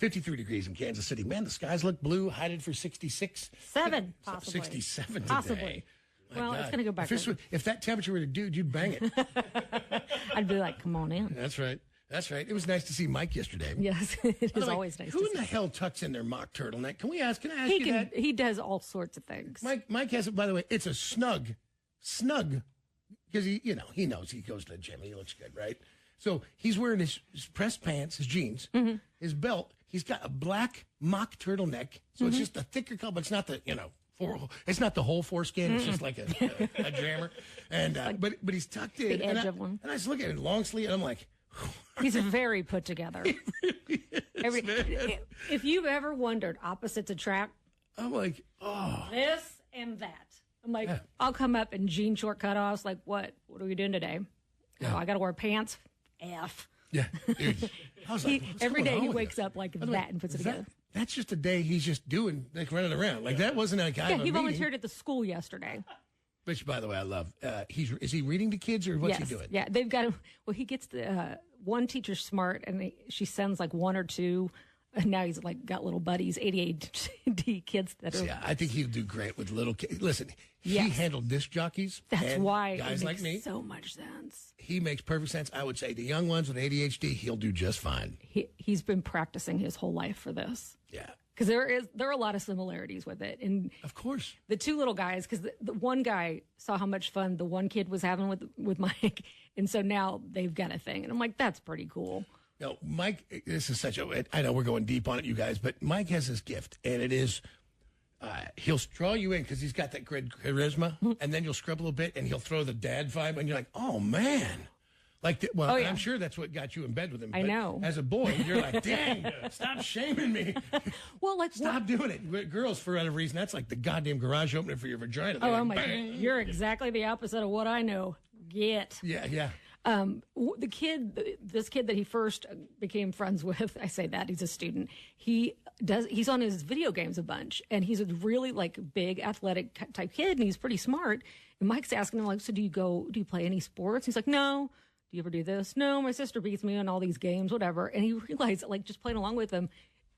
53 degrees in Kansas City. Man, the skies look blue, headed for 66. 7, possibly. 67 today. Possibly. Well, God. It's going to go back. If that temperature were to dude, you'd bang it. I'd be like, come on in. That's right. That's right. It was nice to see Mike yesterday. Yes, it is always nice to see. Who in the hell tucks in their mock turtleneck? Can I ask you that? He does all sorts of things. Mike has it, by the way, it's a snug, because he knows he goes to the gym. He looks good, right? So he's wearing his pressed pants, his jeans, his belt. He's got a black mock turtleneck. So it's just a thicker color, but it's not the, it's not the whole foreskin. It's just like a jammer. And but he's tucked in. The edge of one. And I just look at it, long sleeve, and I'm like, he's very put together. He really is, if you've ever wondered opposites attract, I'm like, oh, this and that. I'm like, I'll come up in jean short cutoffs. Like, what are we doing today? Yeah. Oh, I got to wear pants. F. Yeah. Dude. I was like, every day he wakes up like that and puts it together. That's just a day he's just doing, like running around. Like that wasn't like he volunteered at the school yesterday. Which, by the way, I love. Is he reading to kids or what's he doing? Yeah, they've got him. Well, he gets the one teacher smart, and she sends like one or two. And now he's like got little buddies, ADHD kids that are. Yeah, I think he'll do great with little kids. Listen, he handled disc jockeys. That's why guys it like me. So much sense. He makes perfect sense. I would say the young ones with ADHD, he'll do just fine. He's been practicing his whole life for this. Yeah. Because there are a lot of similarities with it, and of course the two little guys. Because the one guy saw how much fun the one kid was having with Mike, and so now they've got a thing, and I'm like, that's pretty cool. No, Mike, this is I know we're going deep on it, you guys, but Mike has this gift, and it is, he'll draw you in because he's got that great charisma, and then you'll scrub a little bit, and he'll throw the dad vibe, and you're like, oh, man. I'm sure that's what got you in bed with him. I know. As a boy, you're like, dang, stop shaming me. Well, stop doing it. Girls, for whatever reason, that's like the goddamn garage opener for your vagina. Oh, my God. You're exactly the opposite of what I know. Get. Yeah. This kid that he first became friends with, I say that, he's a student. He's on his video games a bunch, and he's a really big athletic type kid, and he's pretty smart. And Mike's asking him so do you play any sports? He's like, no. Do you ever do this? No, my sister beats me on all these games, whatever. And he realized just playing along with him,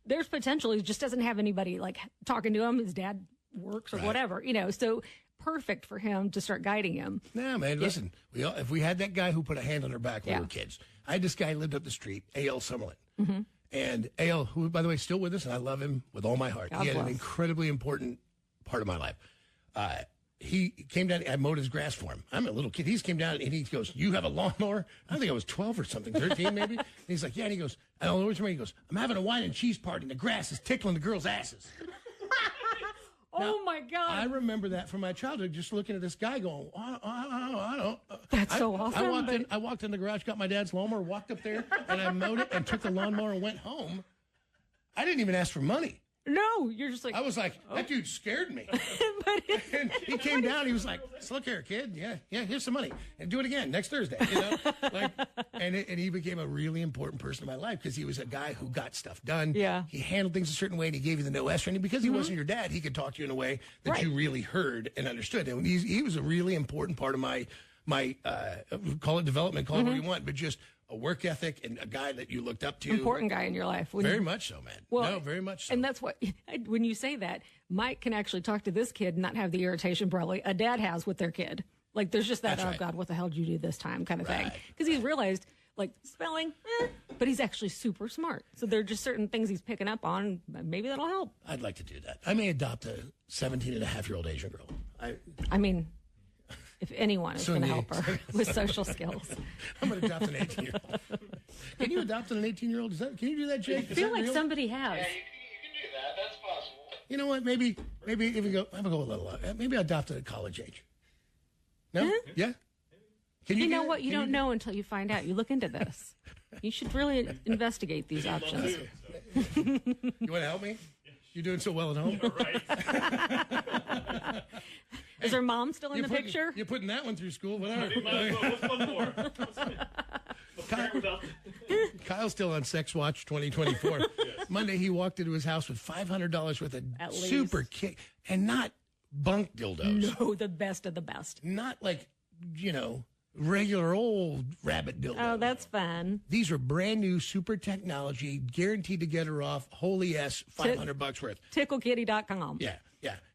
there's potential. He just doesn't have anybody talking to him. His dad works or whatever, so perfect for him to start guiding him. Yeah, man, listen, if we had that guy who put a hand on our back when we were kids. I had this guy who lived up the street, A.L. Summerlin. Mm-hmm. And A.L., who, by the way, is still with us, and I love him with all my heart. He had an incredibly important part of my life. He came down, I mowed his grass for him. I'm a little kid. He came down, and he goes, you have a lawnmower? I think I was 12 or something, 13 maybe. And he's like, yeah, and he goes, I don't know what you mean. He goes, I'm having a wine and cheese party, and the grass is tickling the girls' asses. Oh, my God. I remember that from my childhood, just looking at this guy going, I don't. That's so awesome. I walked in the garage, got my dad's lawnmower, walked up there, and I mowed it and took the lawnmower and went home. I didn't even ask for money. No, you're just like... I was like, that dude scared me. And he came down, he was like, so look here, kid. Yeah, here's some money. And do it again next Thursday, And he became a really important person in my life because he was a guy who got stuff done. Yeah. He handled things a certain way, and he gave you the no S training. Because he wasn't your dad, he could talk to you in a way that you really heard and understood. And he was a really important part of my call it development, call it what you want, but just a work ethic and a guy that you looked up to. Important guy in your life. Very much so, man. Well, no, very much so. And that's what, when you say that, Mike can actually talk to this kid and not have the irritation probably a dad has with their kid. There's just that, God, what the hell did you do this time kind of thing. Because he's realized, spelling, but he's actually super smart. So there are just certain things he's picking up on. Maybe that'll help. I'd like to do that. I may adopt a 17-and-a-half-year-old Asian girl. I mean... If anyone is going to help her with social skills. I'm going to adopt an 18-year-old. Can you adopt an 18-year-old? Can you do that, Jake? I feel like somebody has. Yeah, you can do that. That's possible. You know what? Maybe even go a little. Maybe adopt at a college age. No? Yeah? Can you know what? You don't know until you find out. You look into this. You should really investigate these options. You want to help me? You're doing so well at home? Right. Is her mom still in the picture? You're putting that one through school. Whatever. What's one more? Kyle's still on Sex Watch 2024. Yes. Monday, he walked into his house with $500 worth of super kick, and not bunk dildos. No, the best of the best. Not regular old rabbit dildo. Oh, that's fun. These are brand new, super technology, guaranteed to get her off. Holy S, $500 worth. TickleKitty.com. Yeah.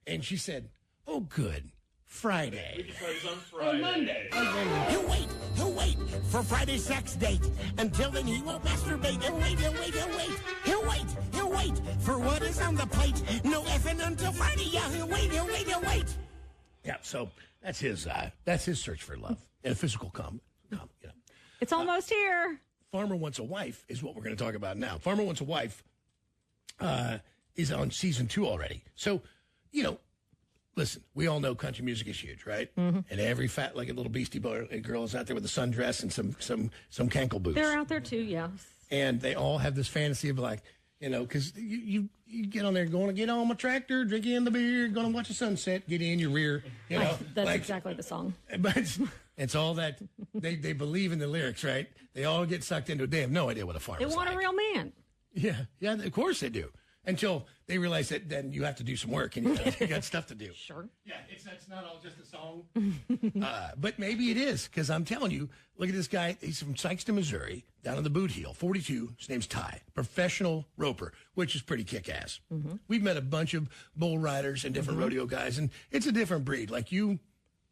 And she said, "Oh, good. Friday. We can try this on Friday. Monday. He'll wait for Friday's sex date. Until then, he won't masturbate. He'll wait for what is on the plate. No effing until Friday. Yeah, he'll wait. Yeah, so that's his search for love and a physical calm. It's almost here. Farmer Wants a Wife is what we're going to talk about now. Farmer Wants a Wife is on season 2 already. So, listen, we all know country music is huge, right? Mm-hmm. And every fat, like a little beastie boy girl is out there with a sundress and some cankle boots. They're out there too, yeah. And they all have this fantasy of like, because you get on there going to get on my tractor, drinking in the beer, going to watch the sunset, get in your rear, That's exactly the song. But it's all that they believe in the lyrics, right? They all get sucked into it. They have no idea what a farmer's They want like. a real man. Yeah, of course they do. Until they realize that then you have to do some work and you got stuff to do. Sure. Yeah, that's not all just a song. But maybe it is, because I'm telling you, look at this guy. He's from Sikeston, Missouri, down in the boot heel, 42. His name's Ty, professional roper, which is pretty kick-ass. Mm-hmm. We've met a bunch of bull riders and different rodeo guys, and it's a different breed. Like you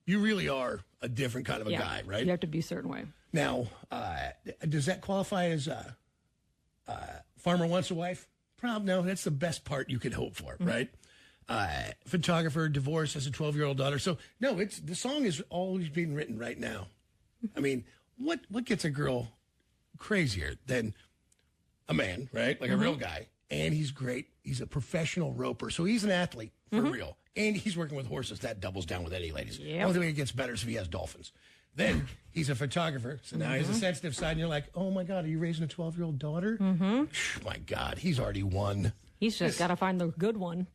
really are a different kind of a guy, right? You have to be a certain way. Now, does that qualify as Farmer Wants a Wife? No, that's the best part you could hope for, right? Photographer, divorced, has a 12-year-old daughter. So, no, the song is always being written right now. I mean, what gets a girl crazier than a man, right? Like a real guy. And he's great. He's a professional roper. So he's an athlete for real. And he's working with horses. That doubles down with any ladies. The only way it gets better is if he has dolphins. Then he's a photographer, so now he has a sensitive side, and you're like, oh, my God, are you raising a 12-year-old daughter? Mm-hmm. My God, he's already won. He's just got to find the good one.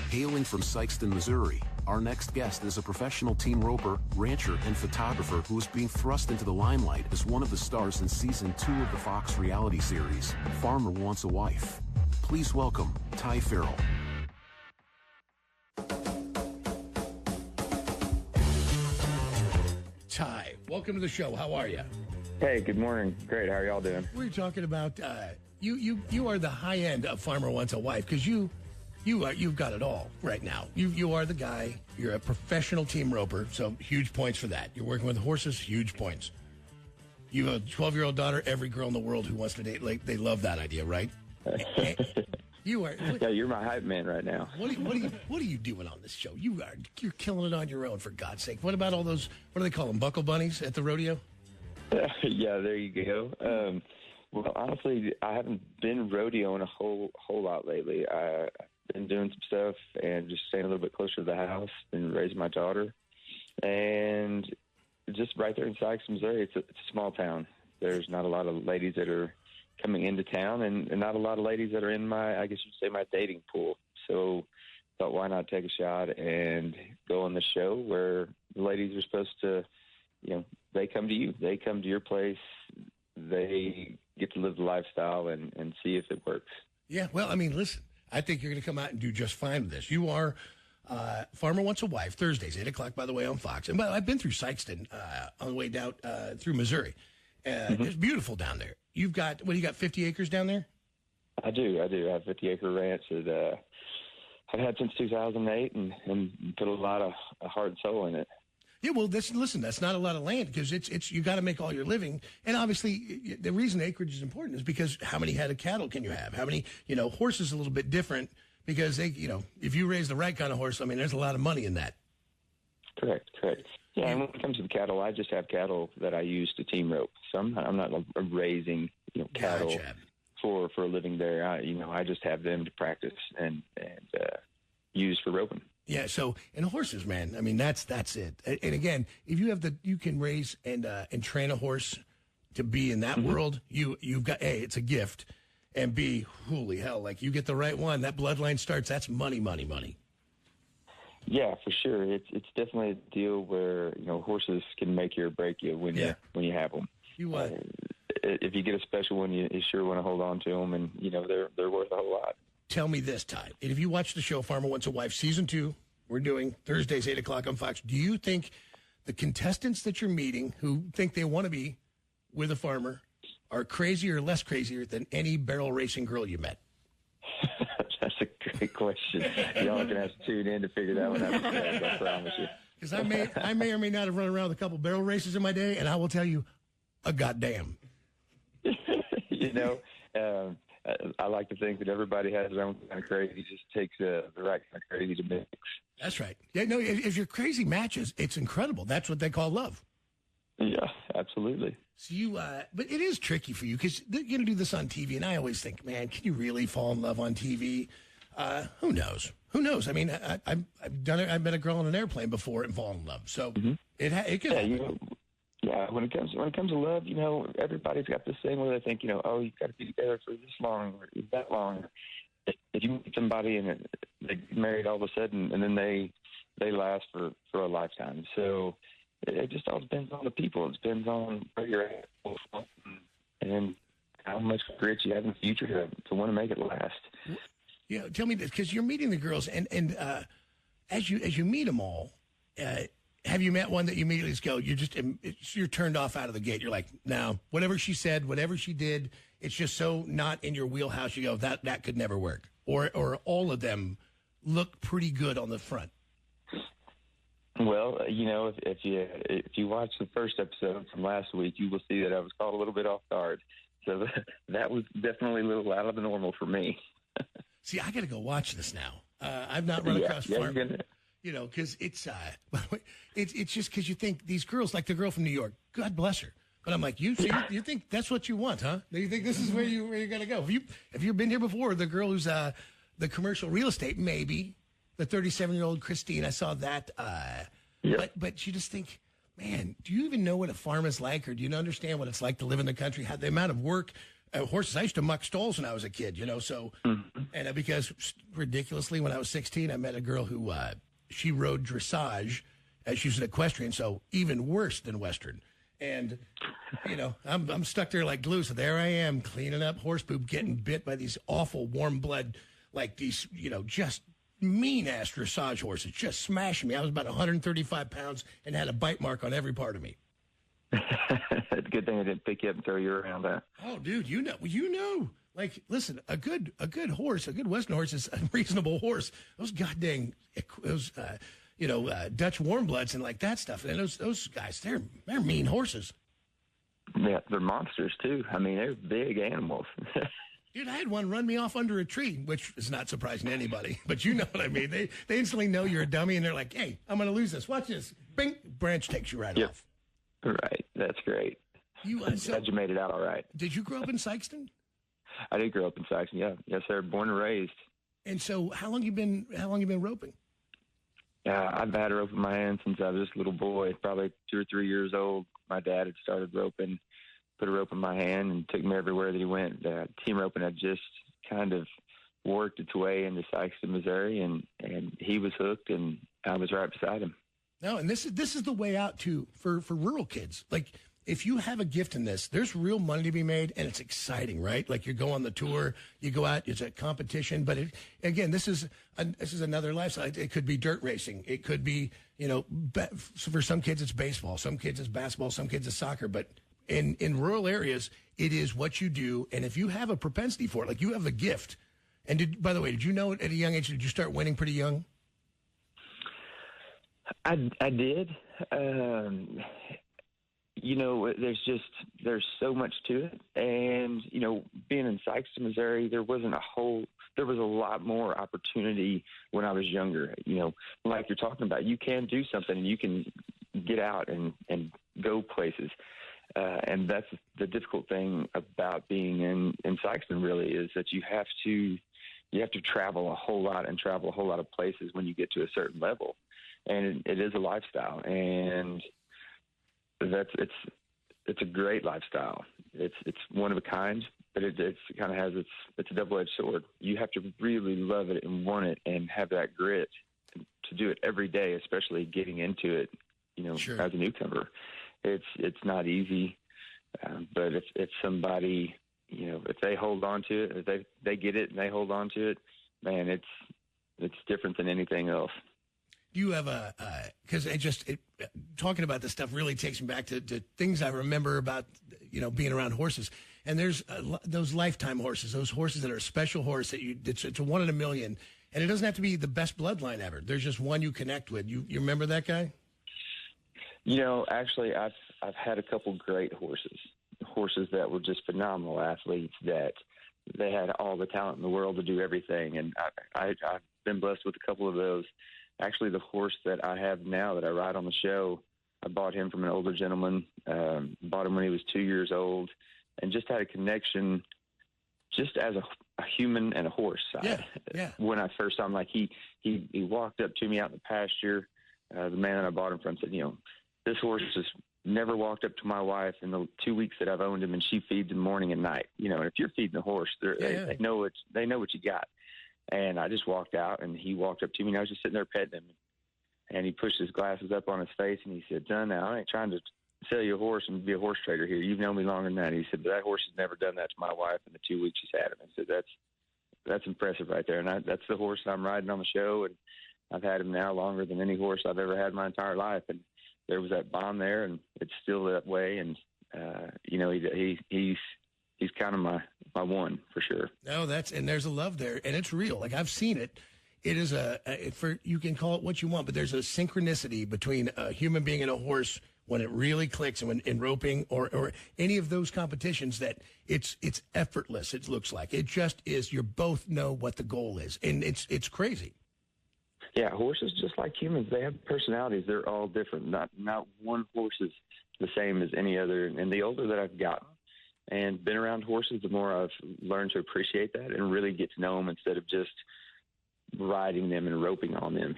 Hailing from Sikeston, Missouri, our next guest is a professional team roper, rancher, and photographer who is being thrust into the limelight as one of the stars in Season 2 of the Fox reality series, Farmer Wants a Wife. Please welcome Ty Ferrell. Ty, welcome to the show. How are you? Hey, good morning. Great. How are y'all doing? We're talking about you are the high end of Farmer Wants a Wife, because you've got it all right now. You are the guy. You're a professional team roper, so huge points for that. You're working with horses, huge points. You have a 12-year-old daughter. Every girl in the world who wants to date, like, they love that idea, right? You are. Yeah, you're my hype man right now. What are you doing on this show? You're killing it on your own, for God's sake. What about all those? What do they call them? Buckle bunnies at the rodeo? Yeah, there you go. Well, honestly, I haven't been rodeoing a whole lot lately. I've been doing some stuff and just staying a little bit closer to the house and raising my daughter. And just right there in Sikeston, Missouri, it's a small town. There's not a lot of ladies that are coming into town, and not a lot of ladies that are in my, I guess you'd say, my dating pool. So thought, why not take a shot and go on the show where the ladies are supposed to, they come to you. They come to your place. They get to live the lifestyle and see if it works. Yeah, well, I mean, listen, I think you're going to come out and do just fine with this. You are Farmer Wants a Wife, Thursdays, 8 o'clock, by the way, on Fox. And I've been through Sikeston on the way down through Missouri. It's beautiful down there. You've got, 50 acres down there? I do. I have a 50-acre ranch that I've had since 2008 and put a lot of heart and soul in it. Yeah, well, listen, that's not a lot of land, because it's you got to make all your living. And obviously, the reason acreage is important is because how many head of cattle can you have? How many, horses a little bit different, because they, if you raise the right kind of horse, I mean, there's a lot of money in that. Correct. Yeah, and when it comes to the cattle, I just have cattle that I use to team rope. So I'm not raising cattle for a living there. I just have them to practice and use for roping. Yeah. So, and horses, man. I mean, that's it. And again, if you can raise and train a horse to be in that world, you've got A, it's a gift, and B, holy hell, like you get the right one, that bloodline starts. That's money. Yeah, for sure. It's definitely a deal where horses can make you or break you when you have them. If you get a special one, you sure want to hold on to them, and they're worth a whole lot. Tell me this, Ty. If you watch the show Farmer Wants a Wife, Season 2, we're doing Thursdays, 8 o'clock on Fox, do you think the contestants that you're meeting who think they want to be with a farmer are crazier or less crazier than any barrel racing girl you met? That's a great question. Y'all are going to have to tune in to figure that one out. I promise you. Because I may or may not have run around with a couple barrel races in my day, and I will tell you, a goddamn. I like to think that everybody has their own kind of crazy. It just takes the right kind of crazy to mix. That's right. Yeah, no, if your crazy matches, it's incredible. That's what they call love. Yeah, absolutely. So but it is tricky for you because you're going to do this on TV, and I always think, man, can you really fall in love on TV? Who knows? Who knows? I mean, I've done it. I've met a girl on an airplane before and fallen in love. So it could happen. When it comes to love, everybody's got this thing where they think, oh, you've got to be together for this long or that long. If you meet somebody and they get married all of a sudden, and then they last for a lifetime. So it just all depends on the people. It depends on where you're at and how much grit you have in the future to want to make it last. Yeah, tell me this, because you're meeting the girls, and as you meet them all, have you met one that you immediately just go, you're turned off out of the gate? You're like, no, whatever she said, whatever she did, it's just so not in your wheelhouse. You go, that could never work. Or all of them look pretty good on the front. Well, if you watch the first episode from last week, you will see that I was caught a little bit off guard. So that was definitely a little out of the normal for me. See, I got to go watch this now. I've not run across farm. Because it's just because you think these girls, like the girl from New York, God bless her. But I'm like, you think that's what you want, huh? You think this is where you're gonna go? Have you been here before? The girl who's the commercial real estate, maybe the 37-year-old Christine. I saw that. But you just think, man, do you even know what a farm is like, or do you understand what it's like to live in the country? How the amount of work. Horses. I used to muck stalls when I was a kid, So, and because ridiculously, when I was 16, I met a girl who she rode dressage. She was an equestrian, so even worse than Western. And I'm stuck there like glue. So there I am cleaning up horse poop, getting bit by these awful warm blood, like these, just mean ass dressage horses, just smashing me. I was about 135 pounds and had a bite mark on every part of me. It's a good thing I didn't pick you up and throw you around that. Oh, dude, Like, listen, a good horse, a good Western horse is a reasonable horse. Those Dutch warm bloods and like that stuff. And those guys, they're mean horses. Yeah, they're monsters too. I mean, they're big animals. Dude, I had one run me off under a tree, which is not surprising to anybody, but you know what I mean. They instantly know you're a dummy, and they're like, "Hey, I'm going to lose this. Watch this." Bing, branch takes you right off. Right, that's great. Glad you made it out all right. Did you grow up in Sikeston? I did grow up in Sikeston. Yeah, yes, sir. Born and raised. And so, how long you been roping? I've had a rope in my hand since I was just a little boy, probably 2 or 3 years old. My dad had started roping, put a rope in my hand, and took me everywhere that he went. Team roping had just kind of worked its way into Sikeston, Missouri, and he was hooked, and I was right beside him. No, and this is the way out too for rural kids. Like, if you have a gift in this, there's real money to be made, and it's exciting, right? Like, you go on the tour, you go out, it's a competition. But again, this is another lifestyle. It could be dirt racing. It could be, for some kids it's baseball, some kids it's basketball, some kids it's soccer. But in rural areas, it is what you do. And if you have a propensity for it, like you have a gift. And by the way, did you know at a young age, did you start winning pretty young? I did. There's so much to it. And, being in Sikeston, Missouri, there was a lot more opportunity when I was younger. Like you're talking about, you can do something and you can get out and go places. And that's the difficult thing about being in Sikeston, really, is that you have to travel a whole lot and travel a whole lot of places when you get to a certain level. And it is a lifestyle, and it's a great lifestyle. It's one of a kind, but it kind of has it's a double-edged sword. You have to really love it and want it and have that grit to do it every day, especially getting into it, Sure. As a newcomer. It's not easy, but if somebody, if they hold on to it, if they get it and they hold on to it, man, it's different than anything else. Do you have because talking about this stuff really takes me back to things I remember about, being around horses. And there's those lifetime horses, those horses that are a special horse that it's a one in a million. And it doesn't have to be the best bloodline ever. There's just one you connect with. You remember that guy? Actually, I've had a couple great horses that were just phenomenal athletes, that they had all the talent in the world to do everything. And I've been blessed with a couple of those. Actually, the horse that I have now that I ride on the show, I bought him from an older gentleman, bought him when he was 2 years old, and just had a connection just as a human and a horse. Yeah. When I first saw him, like he walked up to me out in the pasture. The man that I bought him from said, this horse just never walked up to my wife in the 2 weeks that I've owned him, and she feeds him morning and night. And if you're feeding a horse, they know what you got. And I just walked out, and he walked up to me, and I was just sitting there petting him. And he pushed his glasses up on his face, and he said, son, now I ain't trying to sell you a horse and be a horse trader here. You've known me longer than that. He said, but that horse has never done that to my wife in the 2 weeks she's had him. I said, that's impressive right there. And that's the horse that I'm riding on the show, and I've had him now longer than any horse I've ever had in my entire life. And there was that bond there, and it's still that way. And, he's kind of my one for sure. No, and there's a love there, and it's real. Like, I've seen it. It is you can call it what you want, but there's a synchronicity between a human being and a horse when it really clicks, and when in roping or any of those competitions, that it's effortless. It looks like it just is. You both know what the goal is, and it's crazy. Yeah, horses, just like humans, they have personalities. They're all different. Not one horse is the same as any other. And the older that I've gotten and been around horses, the more I've learned to appreciate that and really get to know them instead of just riding them and roping on them.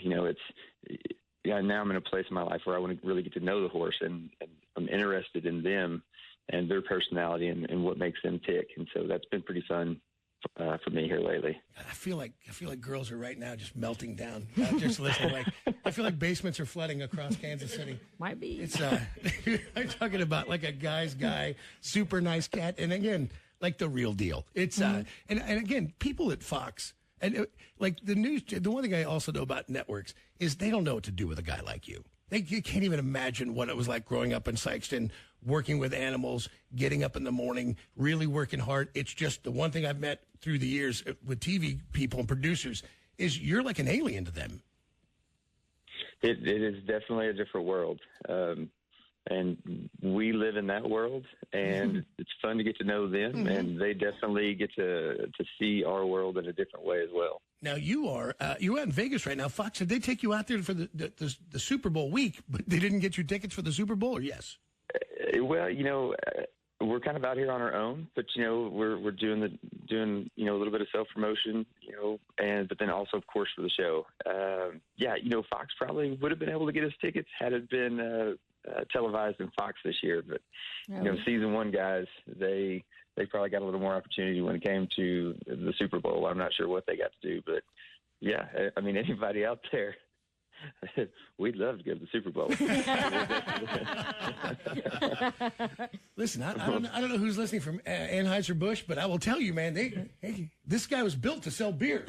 Now I'm in a place in my life where I want to really get to know the horse, and I'm interested in them and their personality and what makes them tick. And so that's been pretty fun for me here lately. I feel like girls are right now just melting down. Just listening, I feel like basements are flooding across Kansas City. Might be. It's I'm talking about like a guy's guy, super nice cat, and again, like the real deal. It's and again, people at Fox. And like the news, the one thing I also know about networks is they don't know what to do with a guy like you. You can't even imagine what it was like growing up in Sikeston, working with animals, getting up in the morning, really working hard. It's just the one thing I've met through the years with TV people and producers is you're like an alien to them. It is definitely a different world. And we live in that world, and it's fun to get to know them, and they definitely get to see our world in a different way as well. Now, you're out in Vegas right now. Fox, did they take you out there for the Super Bowl week, but they didn't get you tickets for the Super Bowl, or yes? Well, we're kind of out here on our own, but we're doing a little bit of self promotion, but then also, of course, for the show. Fox probably would have been able to get us tickets had it been televised in Fox this year, but season one guys, they probably got a little more opportunity when it came to the Super Bowl. I'm not sure what they got to do, but yeah, I mean, anybody out there, we'd love to go to the Super Bowl. Listen, I don't know who's listening from Anheuser-Busch, but I will tell you, man, this guy was built to sell beer.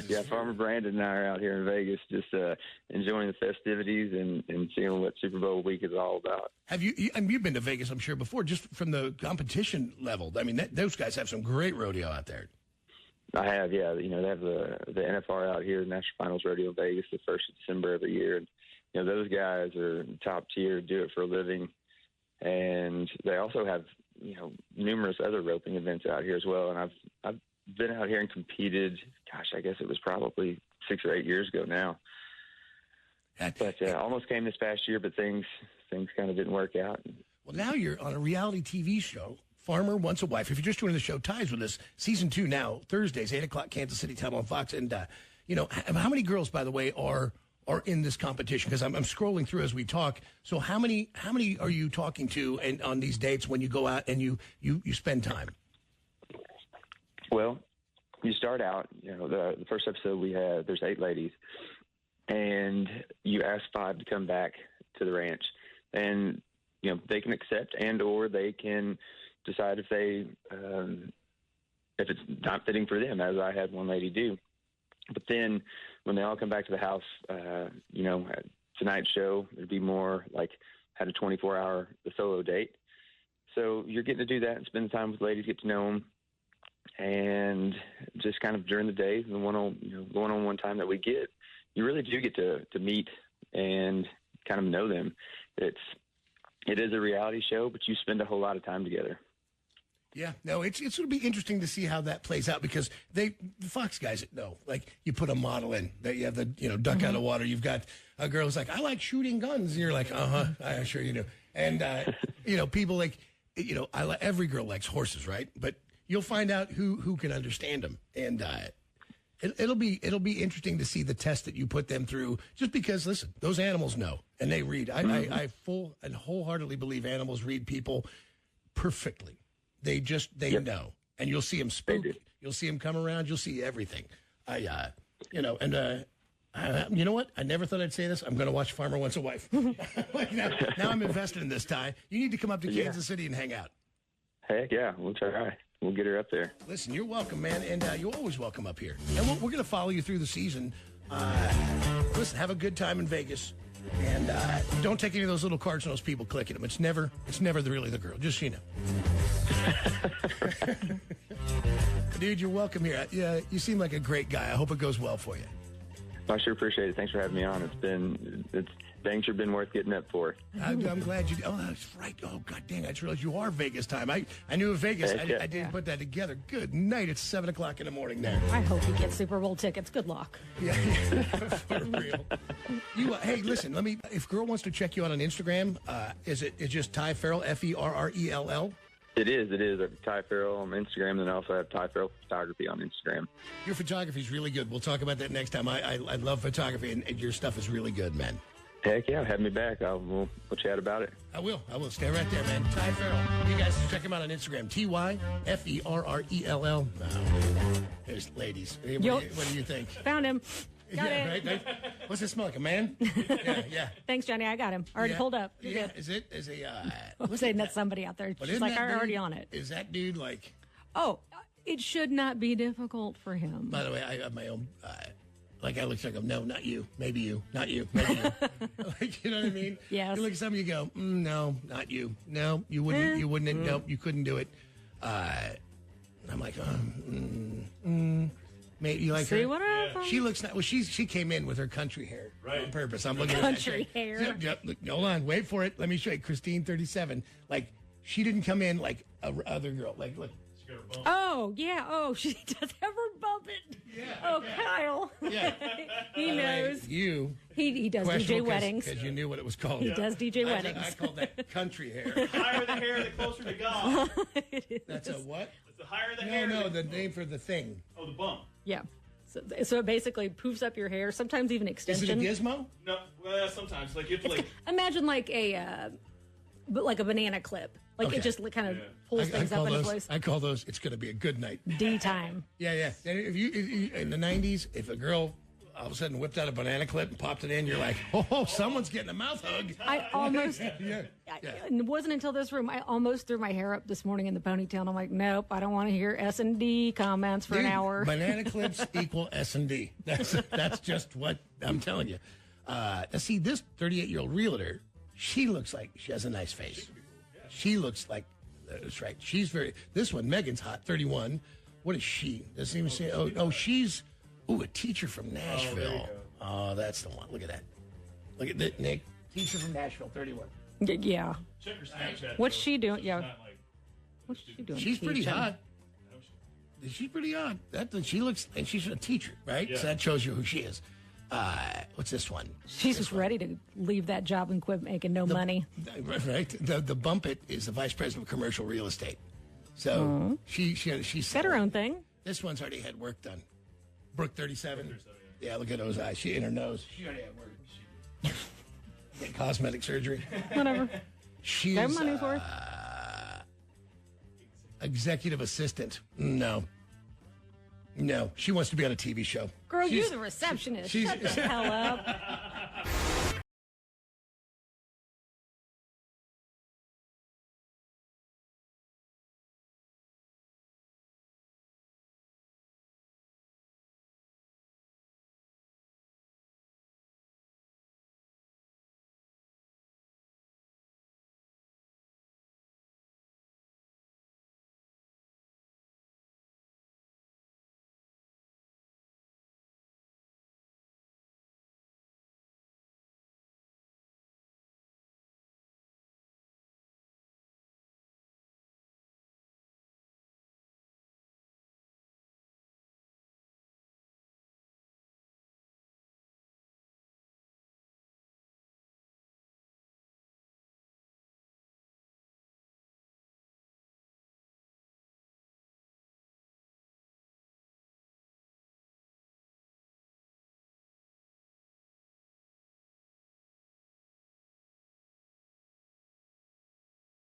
Yeah, Farmer Brandon and I are out here in Vegas just enjoying the festivities and seeing what Super Bowl week is all about. You've been to Vegas, I'm sure, before, just from the competition level. I mean, those guys have some great rodeo out there. I have, yeah. They have the NFR out here, National Finals Rodeo in Vegas, the 1st of December every year. And, those guys are top tier, do it for a living. And they also have, numerous other roping events out here as well. And I've been out here and competed, I guess it was probably 6 or 8 years ago now. But almost came this past year, but things kind of didn't work out. Well, now you're on a reality TV show, Farmer Wants a Wife. If you're just joining the show, Ties with us, season 2 now, Thursdays, 8 o'clock, Kansas City time on Fox. And, how many girls, by the way, are in this competition? Because I'm scrolling through as we talk. So how many are you talking to and on these dates when you go out and you spend time? Well, you start out, the first episode we had, there's 8 ladies, and you ask 5 to come back to the ranch. And, they can accept and or they can decide if it's not fitting for them, as I had one lady do. But then when they all come back to the house, tonight's show, it'd be more like had a 24-hour solo date. So you're getting to do that and spend time with ladies, get to know them, and just kind of during the day, the one-on-one time that we get, you really do get to meet and kind of know them. It is a reality show, but you spend a whole lot of time together. Yeah, no, it's going to be interesting to see how that plays out because the Fox guys know, like you put a model in that you have the duck out of water. You've got a girl who's like, I like shooting guns, and you're like, I sure you do. And people like, every girl likes horses, right? But you'll find out who can understand them, and it'll be interesting to see the test that you put them through. Just because, listen, those animals know and they read. I full and wholeheartedly believe animals read people perfectly. They know, and you'll see them spook. You'll see them come around. You'll see everything. You know what? I never thought I'd say this. I'm going to watch Farmer Wants a Wife. now I'm invested in this, Ty. You need to come up to Kansas City and hang out. Heck yeah, we'll try. We'll get her up there. Listen, you're welcome, man, and you're always welcome up here. And we're going to follow you through the season. Listen, have a good time in Vegas. And don't take any of those little cards from those people clicking them. It's never really the girl. Just so you know. Dude, you're welcome here. Yeah, you seem like a great guy. I hope it goes well for you. I sure appreciate it. Thanks for having me on. Things have been worth getting up for. I'm glad you. Oh, that's right. Oh, god dang! I just realized you are Vegas time. I knew of Vegas. I didn't put that together. Good night. It's 7:00 in the morning there. I hope you get Super Bowl tickets. Good luck. Yeah, for real. Hey, listen. If a girl wants to check you out on Instagram, it's just Ty Ferrell, Ferrell? It is. I have Ty Ferrell on Instagram, and then I also have Ty Ferrell Photography on Instagram. Your photography is really good. We'll talk about that next time. I love photography, and your stuff is really good, man. Heck yeah, have me back. We'll chat about it. I will. Stay right there, man. Ty Ferrell. You guys check him out on Instagram. TYFERRELL. There's ladies. What do you think? Found him. Got it. Right? What's it smell like? A man? Yeah. Thanks, Johnny. I got him. Already pulled up. You're good. I'm saying that's somebody out there. She's like, I'm already on it. Is that dude like... Oh, it should not be difficult for him. By the way, I have my own... I look like him. No, not you. Maybe you. Not you. Maybe you. You know what I mean? Yes. You look at somebody, you go, no, not you. No, you wouldn't. You wouldn't. Nope, you couldn't do it. I'm like, maybe you like See her? what happens? She looks nice. Well, she came in with her country hair on purpose. I'm looking country at that. hair. Yep. Look, hold on. Wait for it. Let me show you. Christine, 37. Like, she didn't come in like a other girl. Like, look. Oh, yeah. Oh, she does have her bump it. Yeah. Oh, yeah. Kyle. Yeah. He knows. He does DJ weddings. Because you knew what it was called. He does DJ weddings. I call that country hair. The higher the hair, the closer to God. That's a what? It's the higher the hair. No, the name for the thing. Oh, the bump. Yeah. So it basically poofs up your hair, sometimes even extension. Is it a gizmo? No, well, sometimes. Like, it's like... Imagine like a banana clip. Like it just kind of pulls things up into place. I call those, it's going to be a good night. D time. Yeah. And if you in the 90s, if a girl all of a sudden whipped out a banana clip and popped it in, you're like, oh, someone's getting a mouth hug. I almost, it wasn't until this room, I almost threw my hair up this morning in the ponytail. And I'm like, nope, I don't want to hear S&D comments for an hour. Banana clips equal S&D. That's just what I'm telling you. See, this 38-year-old realtor, she looks like she has a nice face. She looks like, that's right. This one, Megan's hot, 31. What is she? Doesn't even say, she's, a teacher from Nashville. Oh, that's the one. Look at that. Look at that, Nick. Teacher from Nashville, 31. Yeah. Check her Snapchat. What's she doing? Yeah. What's she doing? She's pretty hot. She's pretty hot. She looks, and she's a teacher, right? Yeah. So that shows you who she is. What's this one? She's just ready to leave that job and quit making money. Right. The bump it is the vice president of commercial real estate. So she's got her own thing. This one's already had work done. Brooke, 37. Yeah, look at those eyes. She in her nose. She already had work. Get cosmetic surgery. Whatever. She's got money for it. Executive assistant. No, she wants to be on a TV show. Girl, you're the receptionist. Shut the hell up.